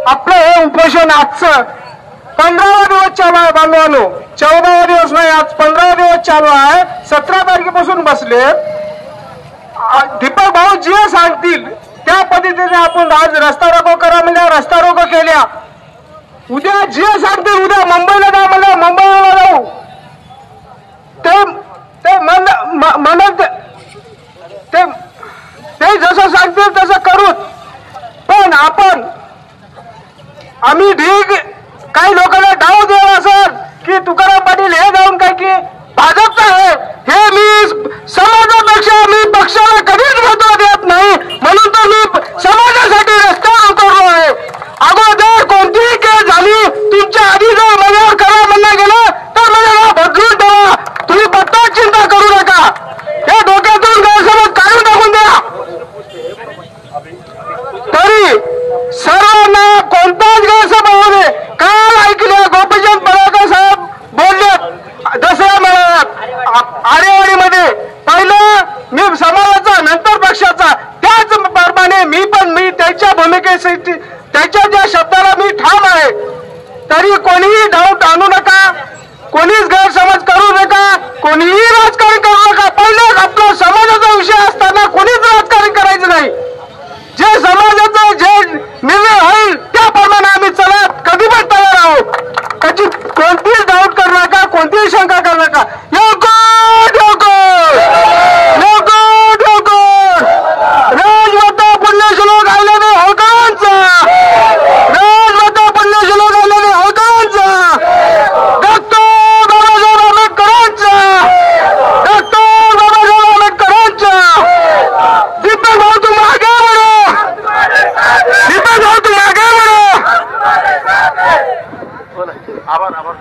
आपलं हे उपोषण आजचं 15वा दिवस चालू आहे बांधवांनो, 14वा दिवस नाही, आज 15वा दिवस चालू आहे. 17 तारखेपासून बसले. दीपक भाऊ जे सांगतील त्या पद्धतीने आपण आज रस्ता रोको करा म्हणजे रस्ता रोको केल्या. उद्या जे सांगतील, उद्या मुंबईला जा म्हणजे मुंबईला जाऊ, ते जसं सांगतील तसं करू. पण आम्ही ठीक काही लोकांना डाव दिला असेल की तुकाराम पाटील हे जाऊन काय की भाजपचं आहे, हे मी समाजापेक्षा मी पक्षाला कधीच महत्व देत नाही, म्हणून तर मी समाजासाठी रस्त्यावर उतरलो आहे. अगोदर कोणतीही केस झाली तुमच्या आधी जर माझ्यावर करा म्हणणं गेलं तर मला बदलून ठेवा, तुम्ही बत्ताच चिंता करू नका. हे डोक्यातून गैरसमज काढून टाकून द्या. तरी सर्वांना कोणताच गैरसमज होऊ नये. काल ऐकले गोपीचंद पडळकर साहेब बोलले दसऱ्या मेळाव्यात आरेवाडीमध्ये, पहिलं मी समाजाचा नंतर पक्षाचा, त्याच प्रमाणे मी त्याच्या भूमिकेसाठी त्याच्या ज्या शब्दाला मी ठाम आहे. तरी कोणीही डाऊट आणू नका, कोणीच गैरसमज करू नका, कोणीही राजकारण करू नका. पहिलेच आपला समाजाचा विषय असताना कोणीच राजकारण करायचं नाही. जे समाजाचा जे निर्णय होईल त्याप्रमाणे आम्ही चला कधी पण तयार आहोत. त्याची कोणतीच डाऊट करू नका, कोणतीही शंका करू नका. राजमाता पुण्यश्लोक आल्याने होळकरांचा, राजमाता पुण्यश्लोक आल्याने होळकरांचा, डॉक्टर बाबासाहेब आंबेडकरांचा, डॉक्टर बाबासाहेब आंबेडकरांचा. दीपक भाऊ तुम आगे बढ़ो, दीपक भाऊ तुम आगे बढ़ो.